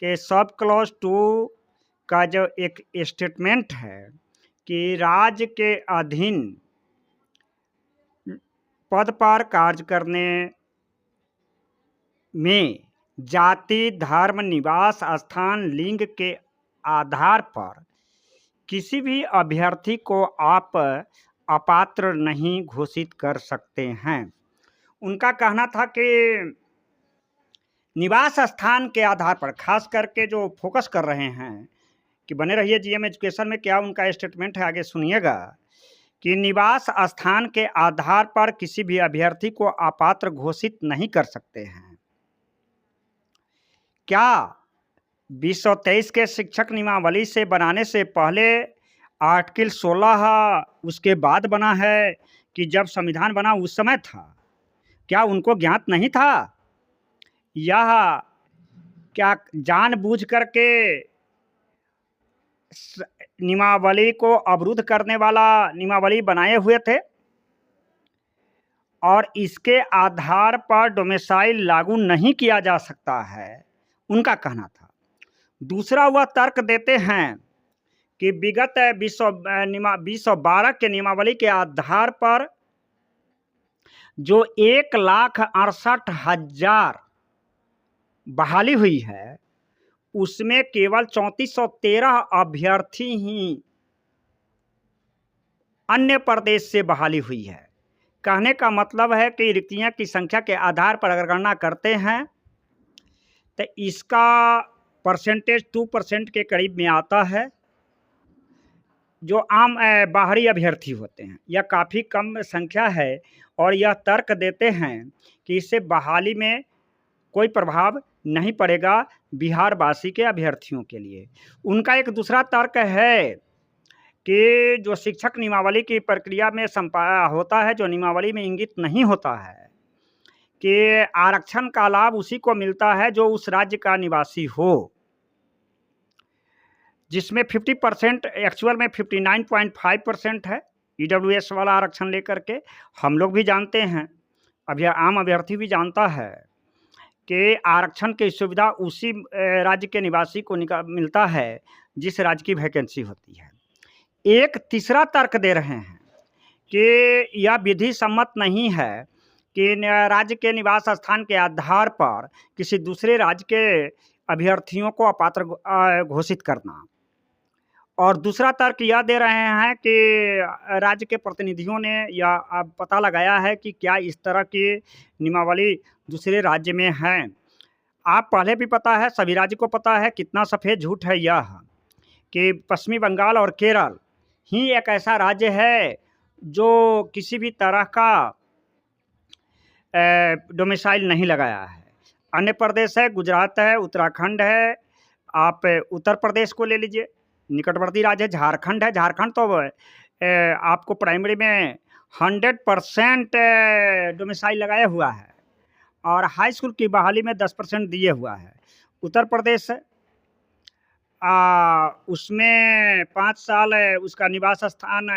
कि sub clause 2 का जो एक स्टेटमेंट है कि राज्य के अधीन पद पर कार्य करने में जाति, धर्म, निवास स्थान, लिंग के आधार पर किसी भी अभ्यर्थी को आप अपात्र नहीं घोषित कर सकते हैं। उनका कहना था कि निवास स्थान के आधार पर खास करके जो फोकस कर रहे हैं कि बने रहिए जीएम एजुकेशन में, क्या उनका स्टेटमेंट है आगे सुनिएगा कि निवास स्थान के आधार पर किसी भी अभ्यर्थी को अपात्र घोषित नहीं कर सकते हैं। क्या 2023 के शिक्षक नियमावली से बनाने से पहले आर्टिकल 16 उसके बाद बना है कि जब संविधान बना उस समय था? क्या उनको ज्ञात नहीं था? यह क्या जानबूझ करके नियमावली को अवरुद्ध करने वाला नियमावली बनाए हुए थे और इसके आधार पर डोमिसाइल लागू नहीं किया जा सकता है, उनका कहना था। दूसरा वह तर्क देते हैं कि विगत 2012 के नियमावली के आधार पर जो 1,68,000 बहाली हुई है उसमें केवल 3413 अभ्यर्थी ही अन्य प्रदेश से बहाली हुई है। कहने का मतलब है कि रिक्तियां की संख्या के आधार पर अगर गणना करते हैं तो इसका परसेंटेज 2% के करीब में आता है। जो आम बाहरी अभ्यर्थी होते हैं यह काफ़ी कम संख्या है और यह तर्क देते हैं कि इससे बहाली में कोई प्रभाव नहीं पड़ेगा बिहारवासी के अभ्यर्थियों के लिए। उनका एक दूसरा तर्क है कि जो शिक्षक नियमावली की प्रक्रिया में होता है, जो नियमावली में इंगित नहीं होता है कि आरक्षण का लाभ उसी को मिलता है जो उस राज्य का निवासी हो, जिसमें 50% एक्चुअल में 59.5% है ईडब्ल्यूएस वाला आरक्षण लेकर के। हम लोग भी जानते हैं, आम अभ्यर्थी भी जानता है कि आरक्षण की सुविधा उसी राज्य के निवासी को मिलता है जिस राज्य की वैकेंसी होती है। एक तीसरा तर्क दे रहे हैं कि यह विधि सम्मत नहीं है कि राज्य के निवास स्थान के आधार पर किसी दूसरे राज्य के अभ्यर्थियों को अपात्र घोषित करना। और दूसरा तर्क यह दे रहे हैं कि राज्य के प्रतिनिधियों ने यह पता लगाया है कि क्या इस तरह की नियमावली दूसरे राज्य में है। आप पहले भी पता है, सभी राज्य को पता है, कितना सफ़ेद झूठ है यह कि पश्चिमी बंगाल और केरल ही एक ऐसा राज्य है जो किसी भी तरह का डोमिसाइल नहीं लगाया है। अन्य प्रदेश है, गुजरात है, उत्तराखंड है, आप उत्तर प्रदेश को ले लीजिए, निकटवर्ती राज्य है झारखंड है। झारखंड तो आपको प्राइमरी में 100% डोमिसाइल लगाया हुआ है और हाई स्कूल की बहाली में 10% दिए हुआ है। उत्तर प्रदेश उसमें 5 साल उसका निवास स्थान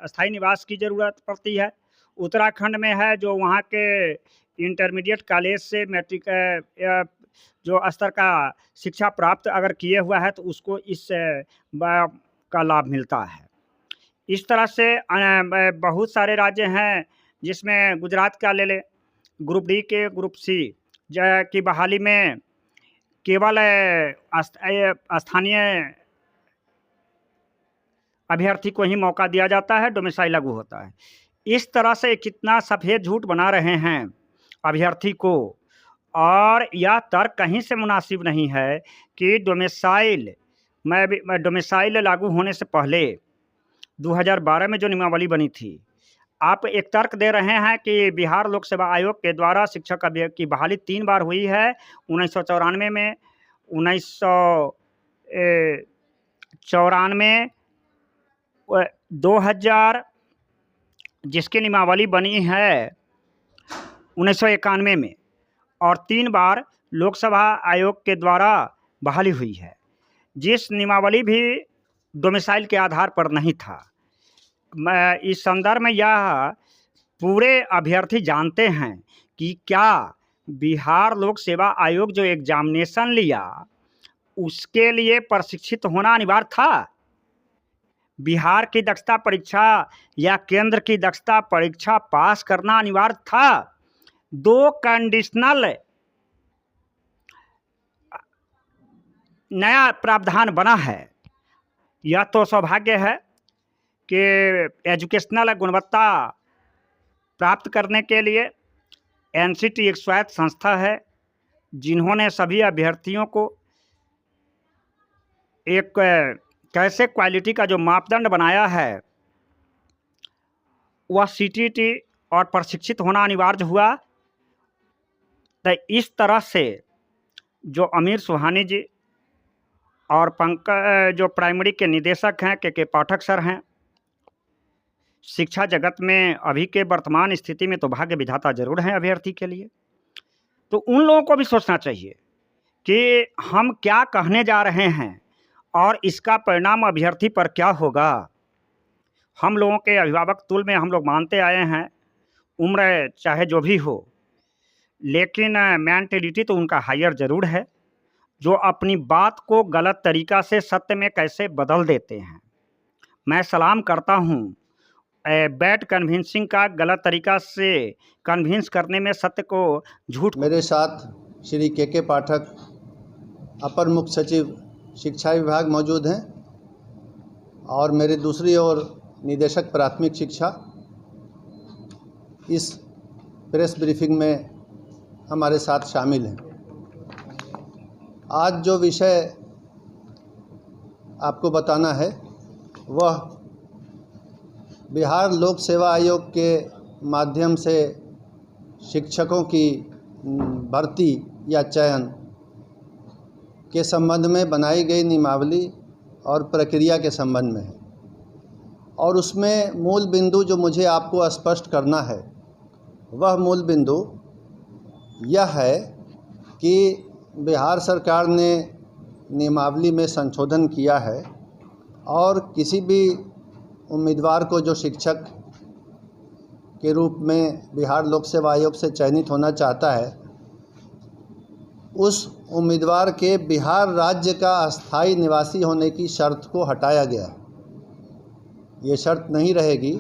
स्थायी निवास की ज़रूरत पड़ती है। उत्तराखंड में है जो वहाँ के इंटरमीडिएट कॉलेज से मैट्रिक जो स्तर का शिक्षा प्राप्त अगर किए हुआ है तो उसको इस का लाभ मिलता है। इस तरह से बहुत सारे राज्य हैं जिसमें गुजरात का ले लें, ग्रुप डी के ग्रुप सी की बहाली में केवल स्थानीय अभ्यर्थी को ही मौका दिया जाता है, डोमिसाइल लागू होता है। इस तरह से कितना सफ़ेद झूठ बना रहे हैं अभ्यर्थी को, और यह तर्क कहीं से मुनासिब नहीं है कि डोमिसाइल लागू होने से पहले 2012 में जो नियमावली बनी थी, आप एक तर्क दे रहे हैं कि बिहार लोक सेवा आयोग के द्वारा शिक्षक की बहाली 3 बार हुई है, 1994 में, 1994, 2000 जिसकी नियमावली बनी है 1991 में, और 3 बार लोकसभा आयोग के द्वारा बहाली हुई है, जिस नियमावली भी डोमिसाइल के आधार पर नहीं था। इस संदर्भ में यह पूरे अभ्यर्थी जानते हैं कि क्या बिहार लोक सेवा आयोग जो एग्जामिनेशन लिया उसके लिए प्रशिक्षित होना अनिवार्य था। बिहार की दक्षता परीक्षा या केंद्र की दक्षता परीक्षा पास करना अनिवार्य था। 2 कंडीशनल नया प्रावधान बना है। यह तो सौभाग्य है कि एजुकेशनल गुणवत्ता प्राप्त करने के लिए एनसीटी एक स्वायत्त संस्था है, जिन्होंने सभी अभ्यर्थियों को एक कैसे क्वालिटी का जो मापदंड बनाया है, वह सीटीटी और प्रशिक्षित होना अनिवार्य हुआ। तो इस तरह से जो अमीर सुहानी जी और पंकज जो प्राइमरी के निदेशक हैं के पाठक सर हैं, शिक्षा जगत में अभी के वर्तमान स्थिति में तो भाग्य विधाता जरूर हैं अभ्यर्थी के लिए। तो उन लोगों को भी सोचना चाहिए कि हम क्या कहने जा रहे हैं और इसका परिणाम अभ्यर्थी पर क्या होगा। हम लोगों के अभिभावक तुल में हम लोग मानते आए हैं, उम्र चाहे जो भी हो, लेकिन मेंटेलिटी तो उनका हायर ज़रूर है, जो अपनी बात को गलत तरीक़ा से सत्य में कैसे बदल देते हैं। मैं सलाम करता हूँ बैड कन्विंसिंग का, गलत तरीक़ा से कन्विंस करने में सत्य को झूठ। मेरे साथ श्री के पाठक अपर मुख्य सचिव शिक्षा विभाग मौजूद हैं और मेरे दूसरी ओर निदेशक प्राथमिक शिक्षा इस प्रेस ब्रीफिंग में हमारे साथ शामिल हैं। आज जो विषय आपको बताना है वह बिहार लोक सेवा आयोग के माध्यम से शिक्षकों की भर्ती या चयन के संबंध में बनाई गई नियमावली और प्रक्रिया के संबंध में है। और उसमें मूल बिंदु जो मुझे आपको स्पष्ट करना है, वह मूल बिंदु यह है कि बिहार सरकार ने नियमावली में संशोधन किया है और किसी भी उम्मीदवार को जो शिक्षक के रूप में बिहार लोक सेवा आयोग से चयनित होना चाहता है, उस उम्मीदवार के बिहार राज्य का अस्थायी निवासी होने की शर्त को हटाया गया है। ये शर्त नहीं रहेगी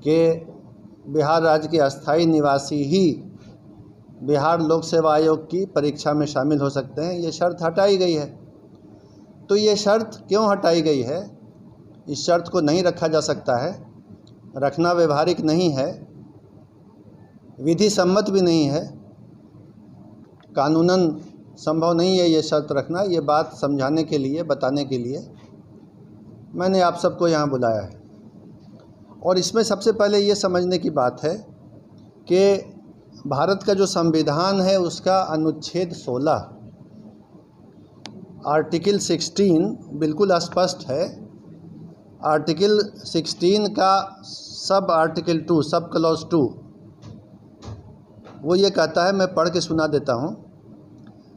कि बिहार राज्य के अस्थायी निवासी ही बिहार लोक सेवा आयोग की परीक्षा में शामिल हो सकते हैं। ये शर्त हटाई गई है। तो ये शर्त क्यों हटाई गई है? इस शर्त को नहीं रखा जा सकता है, रखना व्यवहारिक नहीं है, विधि सम्मत भी नहीं है, कानूनन संभव नहीं है ये शर्त रखना। ये बात समझाने के लिए, बताने के लिए मैंने आप सबको यहाँ बुलाया है। और इसमें सबसे पहले ये समझने की बात है कि भारत का जो संविधान है उसका अनुच्छेद 16 आर्टिकल 16 बिल्कुल स्पष्ट है। आर्टिकल 16 का सब आर्टिकल 2, सब क्लॉज 2, वो ये कहता है, मैं पढ़ के सुना देता हूँ।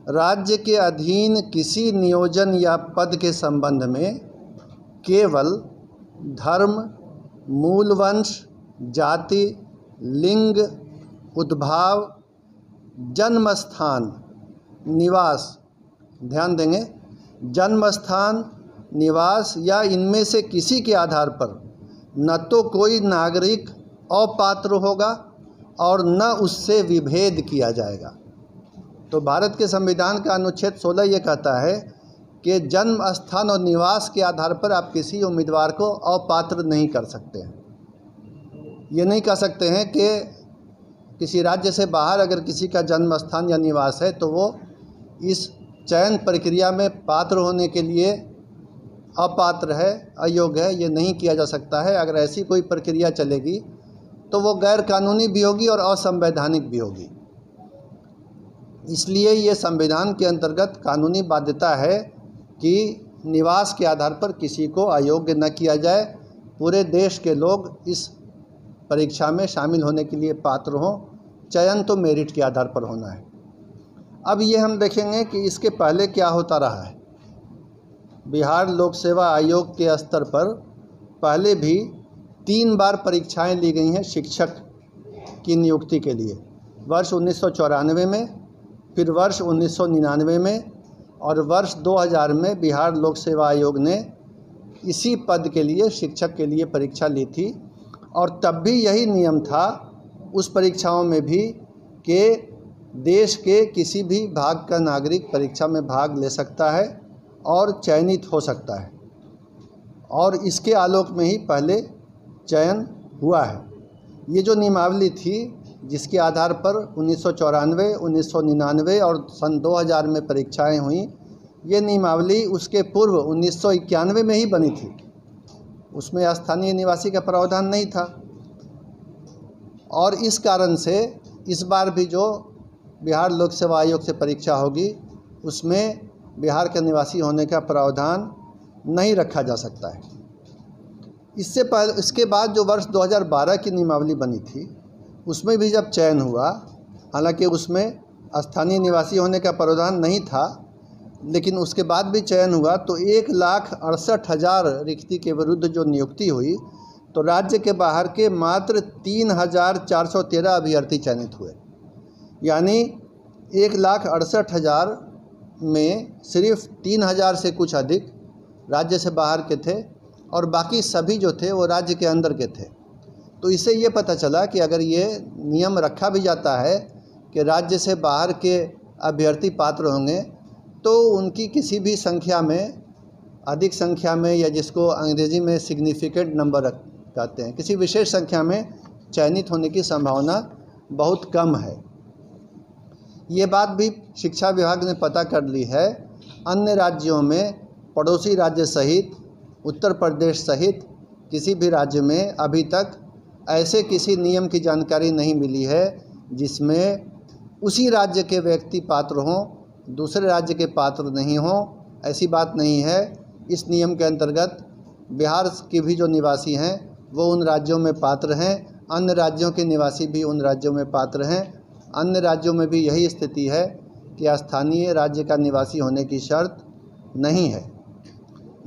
राज्य के अधीन किसी नियोजन या पद के संबंध में केवल धर्म, मूल वंश, जाति, लिंग, उद्भाव, जन्म स्थान, निवास, ध्यान देंगे, जन्म स्थान, निवास या इनमें से किसी के आधार पर न तो कोई नागरिक अपात्र होगा और न उससे विभेद किया जाएगा। तो भारत के संविधान का अनुच्छेद 16 ये कहता है कि जन्म स्थान और निवास के आधार पर आप किसी उम्मीदवार को अपात्र नहीं कर सकते हैं। ये नहीं कह सकते हैं कि किसी राज्य से बाहर अगर किसी का जन्म स्थान या निवास है तो वो इस चयन प्रक्रिया में पात्र होने के लिए अपात्र है, अयोग्य है। ये नहीं किया जा सकता है। अगर ऐसी कोई प्रक्रिया चलेगी तो वो गैर कानूनी भी होगी और असंवैधानिक भी होगी। इसलिए ये संविधान के अंतर्गत कानूनी बाध्यता है कि निवास के आधार पर किसी को अयोग्य न किया जाए। पूरे देश के लोग इस परीक्षा में शामिल होने के लिए पात्र हों। चयन तो मेरिट के आधार पर होना है। अब ये हम देखेंगे कि इसके पहले क्या होता रहा है। बिहार लोक सेवा आयोग के स्तर पर पहले भी 3 बार परीक्षाएं ली गई हैं शिक्षक की नियुक्ति के लिए। वर्ष 1994 में, फिर वर्ष 1999 में और वर्ष 2000 में बिहार लोक सेवा आयोग ने इसी पद के लिए, शिक्षक के लिए परीक्षा ली थी और तब भी यही नियम था उस परीक्षाओं में भी कि देश के किसी भी भाग का नागरिक परीक्षा में भाग ले सकता है और चयनित हो सकता है, और इसके आलोक में ही पहले चयन हुआ है। ये जो नियमावली थी जिसके आधार पर 1994, 1999 और सन 2000 में परीक्षाएं हुई, ये नियमावली उसके पूर्व 1991 में ही बनी थी। उसमें स्थानीय निवासी का प्रावधान नहीं था और इस कारण से इस बार भी जो बिहार लोक सेवा आयोग से परीक्षा होगी उसमें बिहार के निवासी होने का प्रावधान नहीं रखा जा सकता है। इसके बाद जो वर्ष 2012 की नियमावली बनी थी उसमें भी जब चयन हुआ, हालांकि उसमें स्थानीय निवासी होने का प्रावधान नहीं था, लेकिन उसके बाद भी चयन हुआ तो 1,68,000 रिक्ति के विरुद्ध जो नियुक्ति हुई तो राज्य के बाहर के मात्र 3,413 अभ्यर्थी चयनित हुए। यानी 1,68,000 में सिर्फ 3,000 से कुछ अधिक राज्य से बाहर के थे और बाकी सभी जो थे वो राज्य के अंदर के थे। तो इससे ये पता चला कि अगर ये नियम रखा भी जाता है कि राज्य से बाहर के अभ्यर्थी पात्र होंगे तो उनकी किसी भी संख्या में, अधिक संख्या में, या जिसको अंग्रेजी में सिग्निफिकेंट नंबर कहते हैं, किसी विशेष संख्या में चयनित होने की संभावना बहुत कम है। ये बात भी शिक्षा विभाग ने पता कर ली है। अन्य राज्यों में, पड़ोसी राज्य सहित, उत्तर प्रदेश सहित किसी भी राज्य में अभी तक ऐसे किसी नियम की जानकारी नहीं मिली है जिसमें उसी राज्य के व्यक्ति पात्र हों, दूसरे राज्य के पात्र नहीं हों। ऐसी बात नहीं है। इस नियम के अंतर्गत बिहार के भी जो निवासी हैं वो उन राज्यों में पात्र हैं, अन्य राज्यों के निवासी भी उन राज्यों में पात्र हैं। अन्य राज्यों में भी यही स्थिति है कि स्थानीय राज्य का निवासी होने की शर्त नहीं है।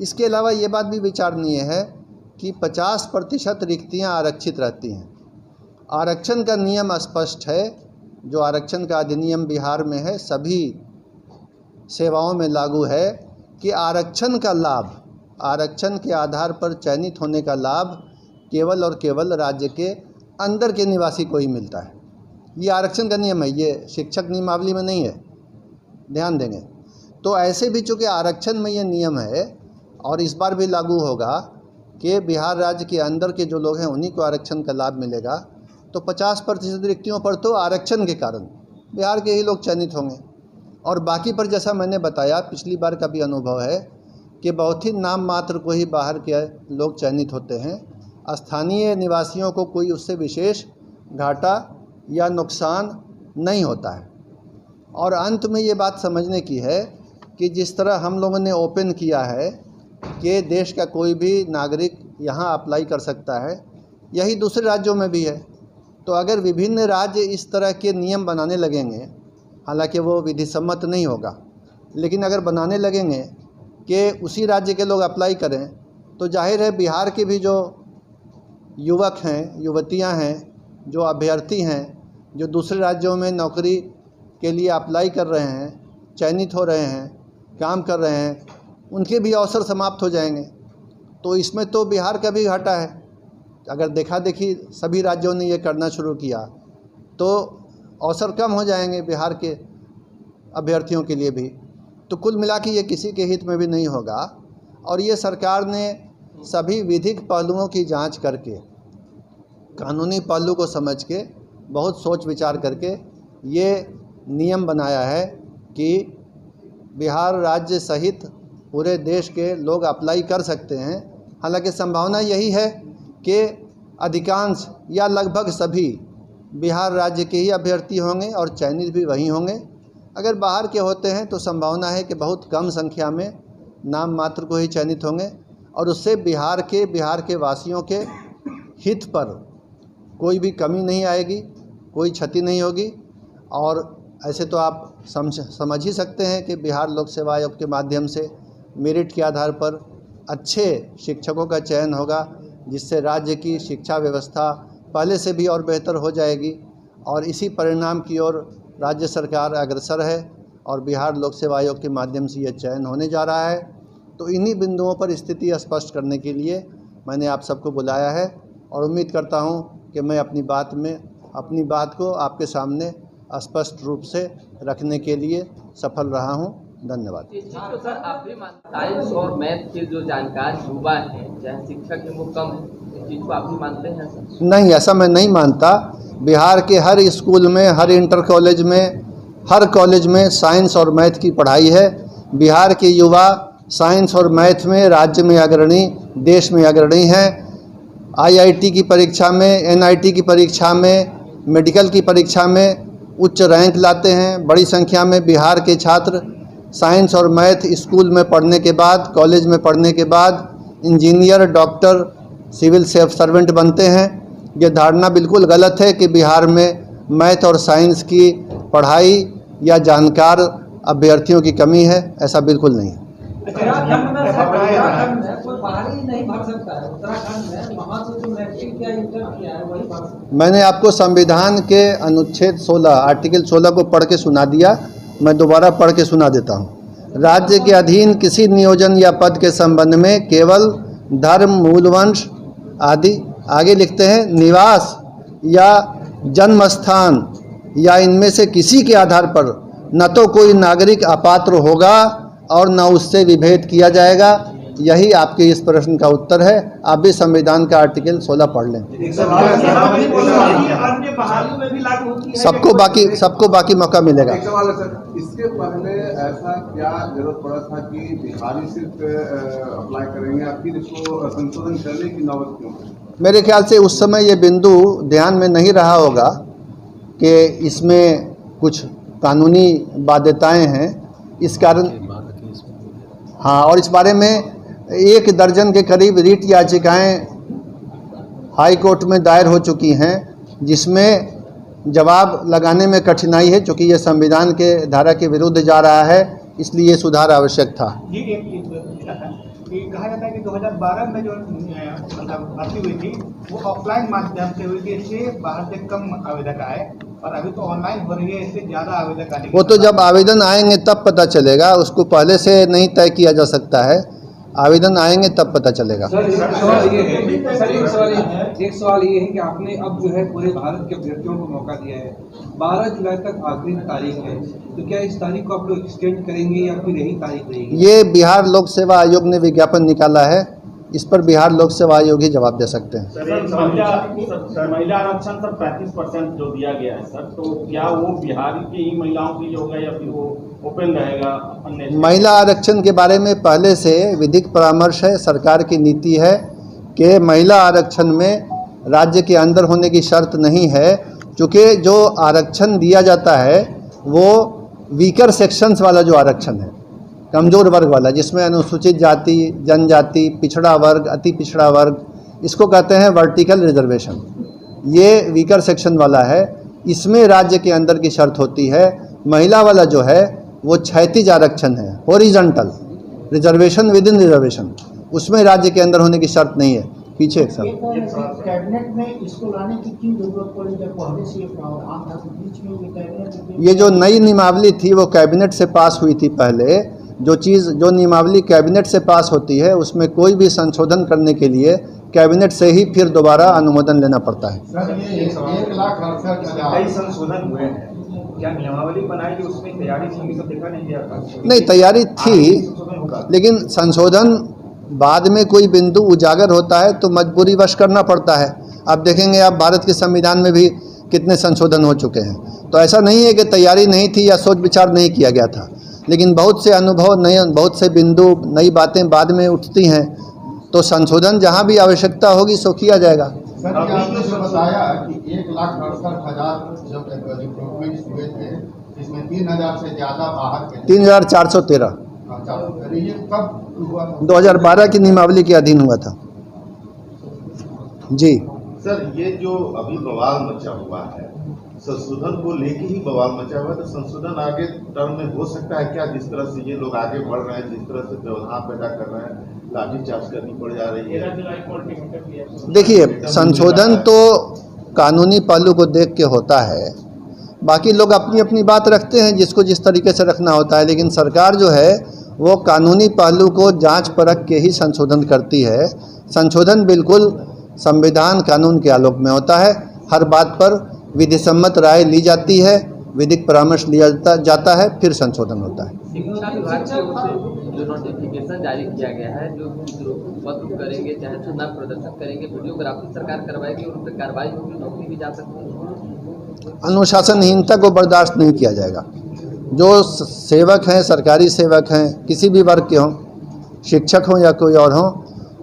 इसके अलावा ये बात भी विचारणीय है कि 50% रिक्तियाँ आरक्षित रहती हैं। आरक्षण का नियम स्पष्ट है, जो आरक्षण का अधिनियम बिहार में है, सभी सेवाओं में लागू है कि आरक्षण का लाभ, आरक्षण के आधार पर चयनित होने का लाभ केवल और केवल राज्य के अंदर के निवासी को ही मिलता है। ये आरक्षण का नियम है, ये शिक्षक नियमावली में नहीं है, ध्यान देंगे। तो ऐसे भी चूँकि आरक्षण में ये नियम है और इस बार भी लागू होगा कि बिहार राज्य के अंदर के जो लोग हैं उन्हीं को आरक्षण का लाभ मिलेगा, तो 50% रिक्तियों पर तो आरक्षण के कारण बिहार के ही लोग चयनित होंगे और बाकी पर, जैसा मैंने बताया, पिछली बार का भी अनुभव है कि बहुत ही नाम मात्र को ही बाहर के लोग चयनित होते हैं। स्थानीय निवासियों को कोई उससे विशेष घाटा या नुकसान नहीं होता है। और अंत में ये बात समझने की है कि जिस तरह हम लोगों ने ओपन किया है कि देश का कोई भी नागरिक यहाँ अप्लाई कर सकता है, यही दूसरे राज्यों में भी है। तो अगर विभिन्न राज्य इस तरह के नियम बनाने लगेंगे, हालांकि वो विधि सम्मत नहीं होगा, लेकिन अगर बनाने लगेंगे कि उसी राज्य के लोग अप्लाई करें, तो जाहिर है बिहार के भी जो युवक हैं, युवतियां हैं, जो अभ्यर्थी हैं, जो दूसरे राज्यों में नौकरी के लिए अप्लाई कर रहे हैं, चयनित हो रहे हैं, काम कर रहे हैं, उनके भी अवसर समाप्त हो जाएंगे। तो इसमें तो बिहार का भी घाटा है। अगर देखा देखी सभी राज्यों ने ये करना शुरू किया तो अवसर कम हो जाएंगे बिहार के अभ्यर्थियों के लिए भी। तो कुल मिला के ये किसी के हित में भी नहीं होगा और ये सरकार ने सभी विधिक पहलुओं की जांच करके, कानूनी पहलू को समझ के, बहुत सोच विचार करके ये नियम बनाया है कि बिहार राज्य सहित पूरे देश के लोग अप्लाई कर सकते हैं। हालांकि संभावना यही है कि अधिकांश या लगभग सभी बिहार राज्य के ही अभ्यर्थी होंगे और चयनित भी वही होंगे। अगर बाहर के होते हैं तो संभावना है कि बहुत कम संख्या में नाम मात्र को ही चयनित होंगे और उससे बिहार के वासियों के हित पर कोई भी कमी नहीं आएगी, कोई क्षति नहीं होगी। और ऐसे तो आप समझ ही सकते हैं कि बिहार लोक सेवा आयोग के माध्यम से मेरिट के आधार पर अच्छे शिक्षकों का चयन होगा, जिससे राज्य की शिक्षा व्यवस्था पहले से भी और बेहतर हो जाएगी और इसी परिणाम की ओर राज्य सरकार अग्रसर है और बिहार लोक सेवा आयोग के माध्यम से ये चयन होने जा रहा है। तो इन्हीं बिंदुओं पर स्थिति स्पष्ट करने के लिए मैंने आप सबको बुलाया है और उम्मीद करता हूं कि मैं अपनी बात को आपके सामने स्पष्ट रूप से रखने के लिए सफल रहा हूं। धन्यवाद। इस चीज को सर आप भी मानते हैं, साइंस और मैथ के जो जानकार युवा हैं, चाहे शिक्षक है वो कम है, इस चीज को आप भी मानते हैं सर? नहीं, ऐसा मैं नहीं मानता। बिहार के हर स्कूल में, हर इंटर कॉलेज में, हर कॉलेज में साइंस और मैथ की पढ़ाई है। बिहार के युवा साइंस और मैथ में राज्य में अग्रणी, देश में अग्रणी हैं। IIT की परीक्षा में, NIT की परीक्षा में, मेडिकल की परीक्षा में उच्च रैंक लाते हैं। बड़ी संख्या में बिहार के छात्र साइंस और मैथ स्कूल में पढ़ने के बाद, कॉलेज में पढ़ने के बाद इंजीनियर, डॉक्टर, सिविल सर्वेंट बनते हैं। ये धारणा बिल्कुल गलत है कि बिहार में मैथ और साइंस की पढ़ाई या जानकार अभ्यर्थियों की कमी है। ऐसा बिल्कुल नहीं है। मैंने आपको संविधान के अनुच्छेद 16 आर्टिकल 16 को पढ़ के सुना दिया। मैं दोबारा पढ़ के सुना देता हूँ। राज्य के अधीन किसी नियोजन या पद के संबंध में केवल धर्म, मूलवंश आदि, आगे लिखते हैं, निवास या जन्म स्थान या इनमें से किसी के आधार पर न तो कोई नागरिक अपात्र होगा और न उससे विभेद किया जाएगा। यही आपके इस प्रश्न का उत्तर है। आप भी संविधान का आर्टिकल 16 पढ़ लें। सबको बाकी मौका मिलेगा। इसके पहले ऐसा क्या जरूरत पड़ा था कि बिहारी सिर्फ अप्लाई करेंगे, या फिर इसको संशोधन करने की नौबत क्यों? मेरे ख्याल से उस समय ये बिंदु ध्यान में नहीं रहा होगा कि इसमें कुछ कानूनी बाध्यताएं हैं, इस कारण। हाँ, और इस बारे में 1 दर्जन के करीब रीट याचिकाएं हाई कोर्ट में दायर हो चुकी हैं, जिसमें जवाब लगाने में कठिनाई है, क्योंकि ये संविधान के धारा के विरुद्ध जा रहा है। इसलिए सुधार आवश्यक था। कहा जाता है कि 2012 में जो मतलब भर्ती हुई थी वो ऑफलाइन माध्यम से हुई थी, इसलिए बाहर से कम आवेदक आए, और अभी तो ऑनलाइन हो रही है, इससे ज़्यादा आवेदक आने। वो तो जब आवेदन आएंगे तब पता चलेगा, उसको पहले से नहीं तय किया जा सकता है। आवेदन आएंगे तब पता चलेगा। एक सवाल ये है कि आपने अब जो है पूरे भारत के अभ्यर्थियों को मौका दिया है। 12 जुलाई तक आखिरी तारीख है, तो क्या इस तारीख को आप लोग एक्सटेंड करेंगे या फिर यही तारीख रहेगी? ये बिहार लोक सेवा आयोग ने विज्ञापन निकाला है, इस पर बिहार लोक सेवा आयोग ही जवाब दे सकते हैं। महिला आरक्षण सर 35% जो दिया गया है सर, तो क्या वो बिहार की ही महिलाओं के लिए होगा या फिर वो ओपन रहेगा? महिला आरक्षण के बारे में पहले से विधिक परामर्श है। सरकार की नीति है कि महिला आरक्षण में राज्य के अंदर होने की शर्त नहीं है, क्योंकि जो आरक्षण दिया जाता है वो वीकर सेक्शंस वाला जो आरक्षण है, कमज़ोर वर्ग वाला, जिसमें अनुसूचित जाति, जनजाति, पिछड़ा वर्ग, अति पिछड़ा वर्ग, इसको कहते हैं वर्टिकल रिजर्वेशन। ये वीकर सेक्शन वाला है। इसमें राज्य के अंदर की शर्त होती है। महिला वाला जो है वो क्षैतिज आरक्षण है, horizontal reservation with in reservation, उसमें राज्य के अंदर होने की शर्त नहीं है। पीछे एक साल कैबिनेट में इसको लाने की क्यों जरूरत पड़ी जब पहले से प्रावधान था? बीच में ये कैबिनेट, ये जो नई नियमावली थी वो कैबिनेट से पास हुई थी। पहले जो नियमावली कैबिनेट से पास होती है उसमें कोई भी संशोधन करने के लिए कैबिनेट से ही फिर दोबारा अनुमोदन लेना पड़ता है। कई संशोधन हुए हैं, क्या नियमावली बनाई कि उसमें तैयारी थी? सब देखा नहीं गया था? नहीं, तैयारी थी, लेकिन संशोधन बाद में कोई बिंदु उजागर होता है तो मजबूरीवश करना पड़ता है। आप देखेंगे, आप भारत के संविधान में भी कितने संशोधन हो चुके हैं। तो ऐसा नहीं है कि तैयारी नहीं थी या सोच विचार नहीं किया गया था, लेकिन बहुत से अनुभव, नए बहुत से बिंदु, नई बातें बाद में उठती हैं, तो संशोधन जहां भी आवश्यकता होगी सो किया जाएगा। सर, आपने जो बताया कि 1,68,000 जो रिक्रूटमेंट हुए थे, इसमें 3,000 से ज़्यादा बाहर के, 3,413 ये कब हुआ? 2012 की नियमावली के अधीन हुआ था जी। सर, ये जो अभी बवाल मचा हुआ है, संशोधन को लेके ही बवाल मचा हुआ है, तो संशोधन आगे टर्म में हो सकता है क्या? जिस तरह से ये लोग आगे बढ़ रहे हैं, जिस तरह से व्यवधान पैदा कर रहे हैं, लाठीचार्ज करनी पड़ जा रही है। देखिए, संशोधन तो कानूनी पहलू को देख के होता है, बाकी लोग अपनी अपनी बात रखते हैं जिसको जिस तरीके से रखना होता है, लेकिन सरकार जो है वो कानूनी पहलू को जांच परख के ही संशोधन करती है। संशोधन बिल्कुल संविधान कानून के आलोक में होता है। हर बात पर विधिसम्मत राय ली जाती है, विधिक परामर्श लिया जाता है, फिर संशोधन होता है। शिक्षा विभाग की ओर से जो नोटिफिकेशन जारी किया गया है, जो उपद्रव करेंगे, चाहे धरना प्रदर्शन करेंगे, वीडियोग्राफी सरकार करवाएगी और उन पर कार्रवाई होगी, नौकरी भी जा सकती है। अनुशासनहीनता को बर्दाश्त नहीं किया जाएगा। जो सेवक हैं, सरकारी सेवक हैं, किसी भी वर्ग के हों, शिक्षक हों या कोई और हों,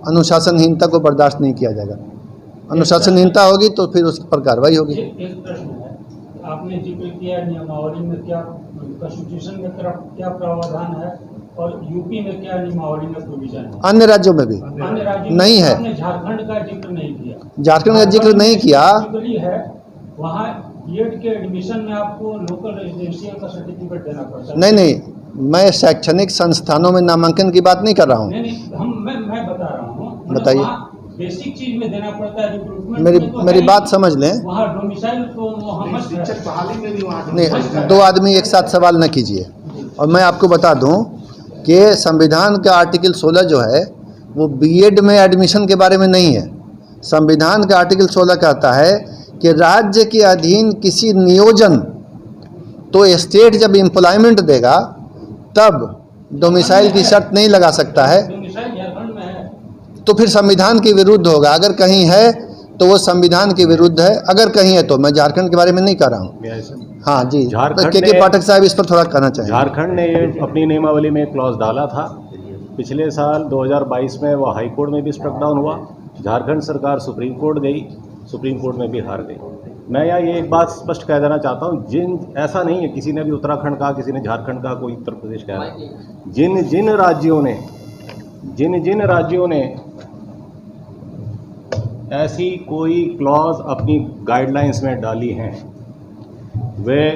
अनुशासनहीनता को बर्दाश्त नहीं किया जाएगा। अनुशासनहीनता होगी तो फिर उस पर कार्रवाई होगी। एक प्रश्न है, आपने जिक्र किया नियमावली में क्या कॉन्स्टिट्यूशन में क्या प्रावधान है और यूपी में क्या नियमावली में प्रोविजन है? अन्य राज्यों में भी अन्य राज्यों नहीं है। आपने झारखंड का जिक्र नहीं किया। झारखंड का जिक्र नहीं किया। है वहाँ बीएड के एडमिशन में आपको लोकल रेजिडेंशियल का सर्टिफिकेट देना पड़ता है। नहीं, मैं शैक्षणिक संस्थानों में नामांकन की बात नहीं कर रहा हूँ। मैं बता रहा हूँ, बताइए। बेसिक चीज में देना पड़ता है, रिक्रूटमेंट मेरी बात समझ लें। वहाँ डोमिसाइल तो नहीं, दो आदमी एक साथ सवाल न कीजिए। और मैं आपको बता दूं कि संविधान का आर्टिकल 16 जो है वो बीएड में एडमिशन के बारे में नहीं है। संविधान का आर्टिकल 16 कहता है कि राज्य के अधीन किसी नियोजन, तो स्टेट जब एम्प्लॉयमेंट देगा तब डोमिसाइल की शर्त नहीं लगा सकता है, तो फिर संविधान के विरुद्ध होगा। अगर कहीं है तो वो संविधान के विरुद्ध है, अगर कहीं है तो। मैं झारखंड के बारे में नहीं कर रहा हूँ। हाँ जी, के पाठक साहब इस पर थोड़ा कहना चाहिए। झारखंड ने अपनी नियमावली में एक क्लॉज डाला था। पिछले साल 2022 में वो हाई कोर्ट में भी स्ट्रक डाउन हुआ। झारखंड सरकार सुप्रीम कोर्ट गई, सुप्रीम कोर्ट में भी हार गई। मैं यहाँ ये एक बात स्पष्ट कह देना चाहता हूँ, ऐसा नहीं है किसी ने भी उत्तराखंड का, किसी ने झारखंड का, कोई उत्तर प्रदेश कह रहा है। जिन राज्यों ने ऐसी कोई क्लॉज अपनी गाइडलाइंस में डाली हैं वे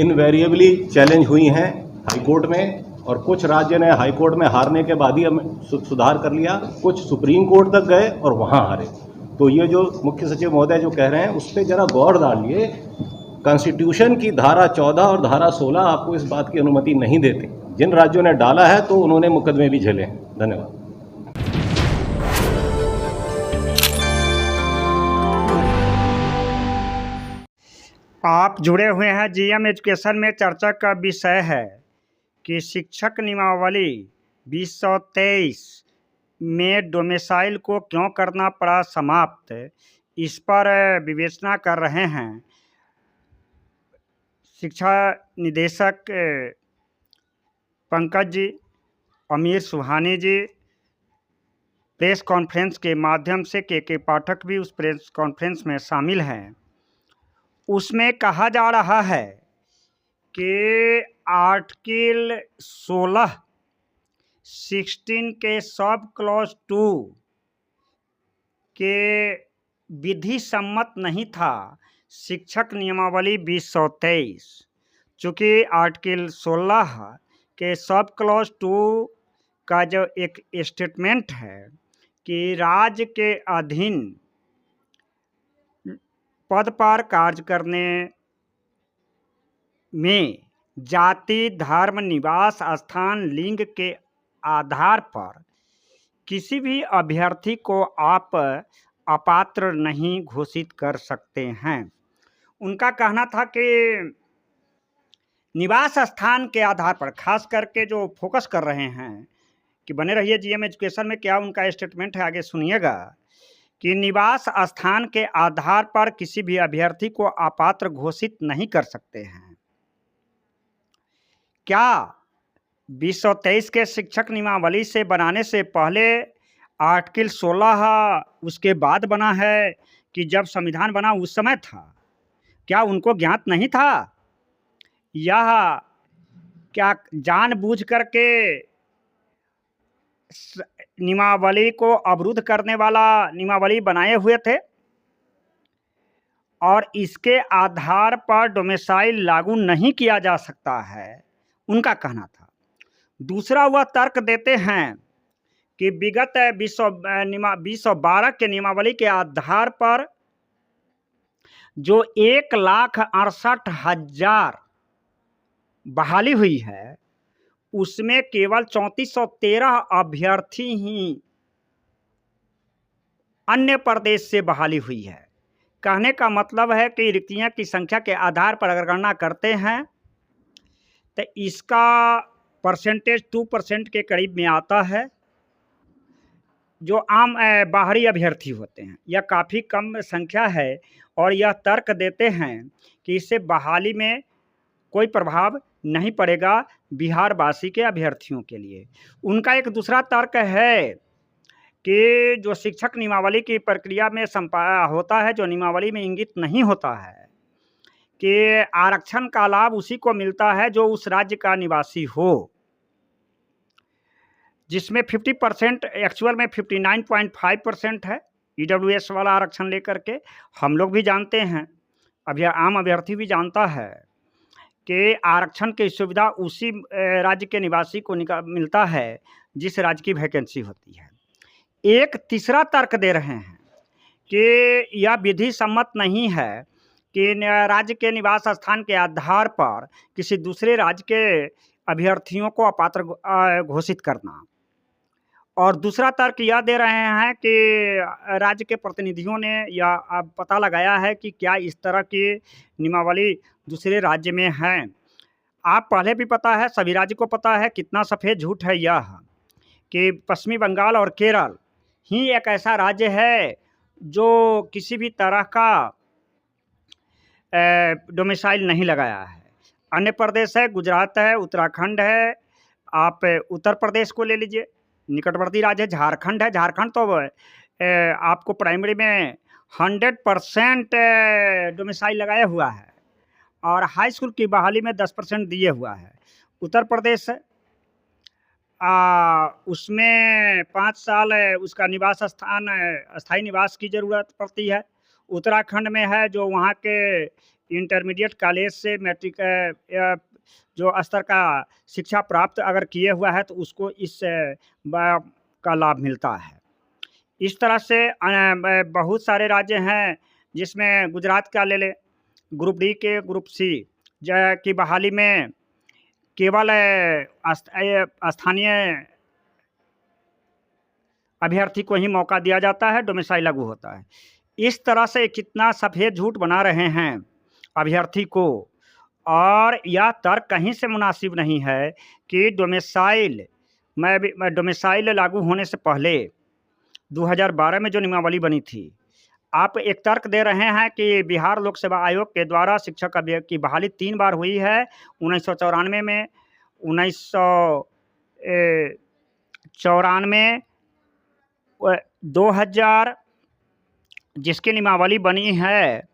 इनवेरिएबली चैलेंज हुई हैं हाई कोर्ट में, और कुछ राज्य ने हाई कोर्ट में हारने के बाद ही सुधार कर लिया, कुछ सुप्रीम कोर्ट तक गए और वहाँ हारे। तो ये जो मुख्य सचिव महोदय जो कह रहे हैं उस पर जरा गौर डालिए। कॉन्स्टिट्यूशन की धारा 14 और धारा 16 आपको इस बात की अनुमति नहीं देते। जिन राज्यों ने डाला है तो उन्होंने मुकदमे भी झेले हैं। धन्यवाद। आप जुड़े हुए हैं जीएम एजुकेशन में। चर्चा का विषय है कि शिक्षक नियमावली 2023 में डोमिसाइल को क्यों करना पड़ा समाप्त, इस पर विवेचना कर रहे हैं शिक्षा निदेशक पंकज जी, अमीर सुहानी जी। प्रेस कॉन्फ्रेंस के माध्यम से के पाठक भी उस प्रेस कॉन्फ्रेंस में शामिल हैं। उसमें कहा जा रहा है कि आर्टिकल 16 के सब क्लॉज 2 के विधि सम्मत नहीं था शिक्षक नियमावली 2023। चूँकि आर्टिकल 16 के सब क्लॉज 2 का जो एक स्टेटमेंट है कि राज्य के अधीन पद पर कार्य करने में जाति, धर्म, निवास स्थान, लिंग के आधार पर किसी भी अभ्यर्थी को आप अपात्र नहीं घोषित कर सकते हैं। उनका कहना था कि निवास स्थान के आधार पर, खास करके जो फोकस कर रहे हैं कि बने रहिए जीएम एजुकेशन में, क्या उनका स्टेटमेंट है आगे सुनिएगा, कि निवास स्थान के आधार पर किसी भी अभ्यर्थी को अपात्र घोषित नहीं कर सकते हैं। क्या 2023 के शिक्षक नियमावली से बनाने से पहले आर्टिकल 16 उसके बाद बना है कि जब संविधान बना उस समय था? क्या उनको ज्ञात नहीं था? यह क्या जानबूझ करके नियमावली को अवरुद्ध करने वाला नियमावली बनाए हुए थे और इसके आधार पर डोमिसाइल लागू नहीं किया जा सकता है, उनका कहना था। दूसरा वह तर्क देते हैं कि विगत 2012 के नियमावली के आधार पर जो 1,68,000 बहाली हुई है, उसमें केवल 3413 अभ्यर्थी ही अन्य प्रदेश से बहाली हुई है। कहने का मतलब है कि रिक्तियां की संख्या के आधार पर अगर गणना करते हैं तो इसका परसेंटेज 2% के करीब में आता है। जो आम बाहरी अभ्यर्थी होते हैं, यह काफ़ी कम संख्या है और यह तर्क देते हैं कि इससे बहाली में कोई प्रभाव नहीं पड़ेगा बिहारवासी के अभ्यर्थियों के लिए। उनका एक दूसरा तर्क है कि जो शिक्षक नियमावली की प्रक्रिया में होता है, जो नियमावली में इंगित नहीं होता है कि आरक्षण का लाभ उसी को मिलता है जो उस राज्य का निवासी हो, जिसमें 50% एक्चुअल में 59.5% है ईडब्ल्यूएस वाला आरक्षण लेकर के। हम लोग भी जानते हैं, आम अभ्यर्थी भी जानता है कि आरक्षण की सुविधा उसी राज्य के निवासी को मिलता है जिस राज्य की वैकेंसी होती है। एक तीसरा तर्क दे रहे हैं कि यह विधि सम्मत नहीं है कि राज्य के निवास स्थान के आधार पर किसी दूसरे राज्य के अभ्यर्थियों को अपात्र घोषित करना। और दूसरा तर्क यह दे रहे हैं कि राज्य के प्रतिनिधियों ने यह पता लगाया है कि क्या इस तरह की नियमावली दूसरे राज्य में है। आप पहले भी पता है, सभी राज्य को पता है कितना सफ़ेद झूठ है यह कि पश्चिमी बंगाल और केरल ही एक ऐसा राज्य है जो किसी भी तरह का डोमिसाइल नहीं लगाया है। अन्य प्रदेश है, गुजरात है, उत्तराखंड है, आप उत्तर प्रदेश को ले लीजिए, निकटवर्ती राज्य झारखंड है। झारखंड तो आपको प्राइमरी में 100% डोमिसाइल लगाया हुआ है और हाई स्कूल की बहाली में 10% दिए हुआ है। उत्तर प्रदेश उसमें 5 साल उसका निवास स्थान अस्थायी निवास की ज़रूरत पड़ती है। उत्तराखंड में है जो वहाँ के इंटरमीडिएट कॉलेज से मैट्रिक जो स्तर का शिक्षा प्राप्त अगर किए हुआ है तो उसको इस का लाभ मिलता है। इस तरह से बहुत सारे राज्य हैं, जिसमें गुजरात का ले ले, ग्रुप डी के ग्रुप सी की बहाली में केवल स्थानीय अभ्यर्थी को ही मौका दिया जाता है, डोमिसाइल लागू होता है। इस तरह से कितना सफ़ेद झूठ बना रहे हैं अभ्यर्थी को, और यह तर्क कहीं से मुनासिब नहीं है कि डोमिसाइल लागू होने से पहले 2012 में जो नियमावली बनी थी, आप एक तर्क दे रहे हैं कि बिहार लोक सेवा आयोग के द्वारा शिक्षक की बहाली 3 बार हुई है, 1994 में, 1994, 2000 जिसकी नियमावली बनी है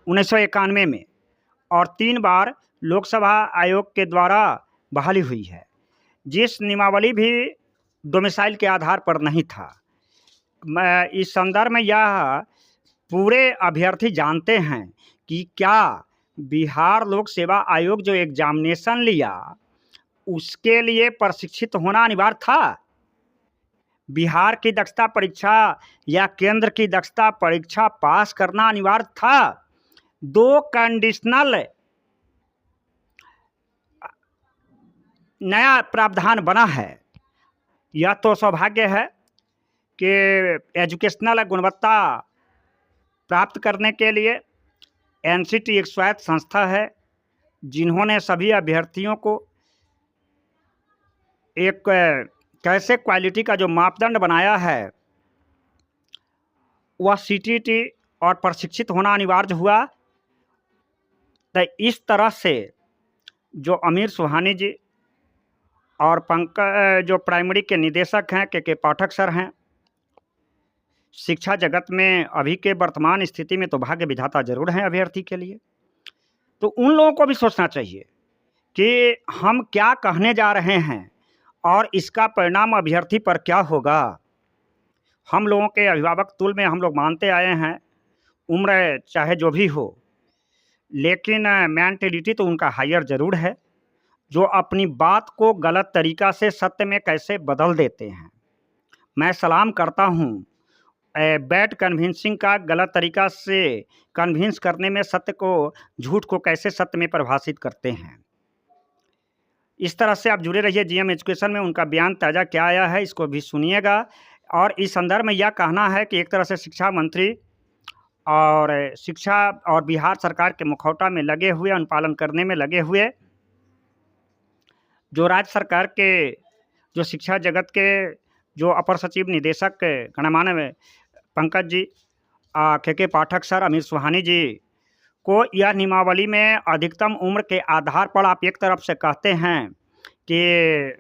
1991 में, और 3 बार लोकसभा आयोग के द्वारा बहाली हुई है, जिस नियमावली भी डोमिसाइल के आधार पर नहीं था। मैं इस संदर्भ में यह पूरे अभ्यर्थी जानते हैं कि क्या बिहार लोक सेवा आयोग जो एग्जामिनेशन लिया उसके लिए प्रशिक्षित होना अनिवार्य था। बिहार की दक्षता परीक्षा या केंद्र की दक्षता परीक्षा पास करना अनिवार्य था। 2 कंडीशनल नया प्रावधान बना है। यह तो सौभाग्य है कि एजुकेशनल गुणवत्ता प्राप्त करने के लिए एनसीटी एक स्वायत्त संस्था है, जिन्होंने सभी अभ्यर्थियों को एक कैसे क्वालिटी का जो मापदंड बनाया है वह सीटीटी और प्रशिक्षित होना अनिवार्य हुआ। तो इस तरह से जो अमीर सुहानी जी और पंकज जो प्राइमरी के निदेशक हैं के पाठक सर हैं, शिक्षा जगत में अभी के वर्तमान स्थिति में तो भाग्य विधाता जरूर हैं अभ्यर्थी के लिए। तो उन लोगों को भी सोचना चाहिए कि हम क्या कहने जा रहे हैं और इसका परिणाम अभ्यर्थी पर क्या होगा। हम लोगों के अभिभावक तुल में हम लोग मानते आए हैं, उम्र चाहे जो भी हो, लेकिन मेंटेलिटी तो उनका हायर ज़रूर है, जो अपनी बात को गलत तरीक़ा से सत्य में कैसे बदल देते हैं। मैं सलाम करता हूं बैड कन्विंसिंग का गलत तरीका से कन्विंस करने में सत्य को, झूठ को कैसे सत्य में परिभाषित करते हैं। इस तरह से आप जुड़े रहिए जीएम एजुकेशन में। उनका बयान ताज़ा क्या आया है इसको भी सुनिएगा। और इस संदर्भ में यह कहना है कि एक तरह से शिक्षा मंत्री और शिक्षा और बिहार सरकार के मुखौटा में लगे हुए, अनुपालन करने में लगे हुए, जो राज्य सरकार के, जो शिक्षा जगत के जो अपर सचिव निदेशक गणमान्य पंकज जी, के पाठक सर, अमीर सुहानी जी को यह नियमावली में अधिकतम उम्र के आधार पर आप एक तरफ से कहते हैं कि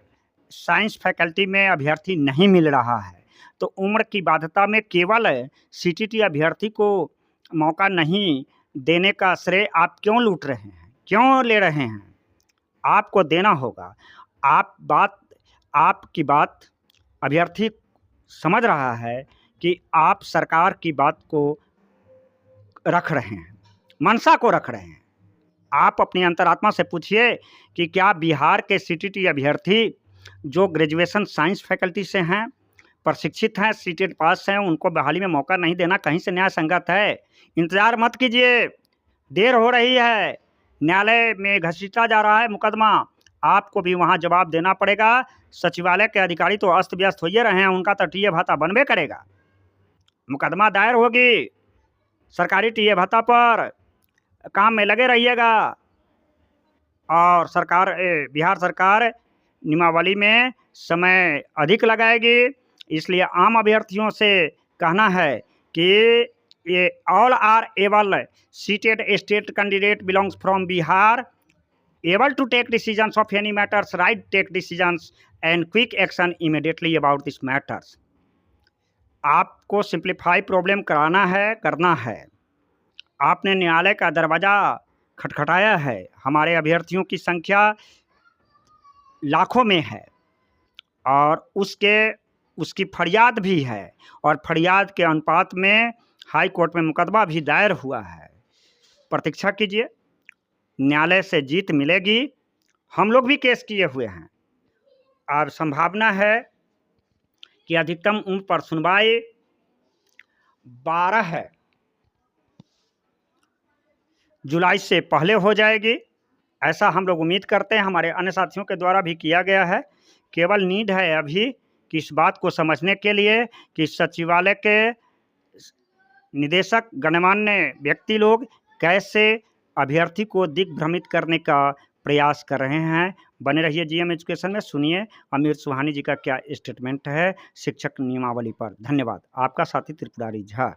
साइंस फैकल्टी में अभ्यर्थी नहीं मिल रहा है, तो उम्र की बाध्यता में केवल सीटीटी अभ्यर्थी को मौका नहीं देने का श्रेय आप क्यों लूट रहे हैं, क्यों ले रहे हैं? आपको देना होगा। आपकी बात अभ्यर्थी समझ रहा है कि आप सरकार की बात को रख रहे हैं, मंशा को रख रहे हैं। आप अपनी अंतरात्मा से पूछिए कि क्या बिहार के सीटीटी अभ्यर्थी जो ग्रेजुएशन साइंस फैकल्टी से हैं, प्रशिक्षित हैं, सीटेट पास हैं, उनको बहाली में मौका नहीं देना कहीं से न्याय संगत है? इंतज़ार मत कीजिए, देर हो रही है, न्यायालय में घसीटा जा रहा है मुकदमा, आपको भी वहाँ जवाब देना पड़ेगा। सचिवालय के अधिकारी तो अस्त व्यस्त हो ही रहे हैं, उनका तो टीए भत्ता बनबे करेगा। मुकदमा दायर होगी, सरकारी टीए भत्ता पर काम में लगे रहिएगा। और सरकार, बिहार सरकार नियमावली में समय अधिक लगाएगी। इसलिए आम अभ्यर्थियों से कहना है कि ये all are able seated state candidate belongs from Bihar able to take decisions of any matters, right, take decisions and quick action immediately about these matters. आपको सिंप्लीफाई प्रॉब्लम कराना है, करना है। आपने न्यायालय का दरवाज़ा खटखटाया है। हमारे अभ्यर्थियों की संख्या लाखों में है और उसकी फरियाद भी है, और फरियाद के अनुपात में हाई कोर्ट में मुकदमा भी दायर हुआ है। प्रतीक्षा कीजिए, न्यायालय से जीत मिलेगी। हम लोग भी केस किए हुए हैं और संभावना है कि अधिकतम उम्र पर सुनवाई 12 जुलाई से पहले हो जाएगी, ऐसा हम लोग उम्मीद करते हैं। हमारे अन्य साथियों के द्वारा भी किया गया है। केवल नीड है अभी कि इस बात को समझने के लिए कि सचिवालय के निदेशक, गणमान्य व्यक्ति लोग कैसे अभ्यर्थी को दिग्भ्रमित करने का प्रयास कर रहे हैं। बने रहिए जीएम एजुकेशन में। सुनिए अमीर सुहानी जी का क्या स्टेटमेंट है शिक्षक नियमावली पर। धन्यवाद। आपका साथी त्रिपुरारी झा।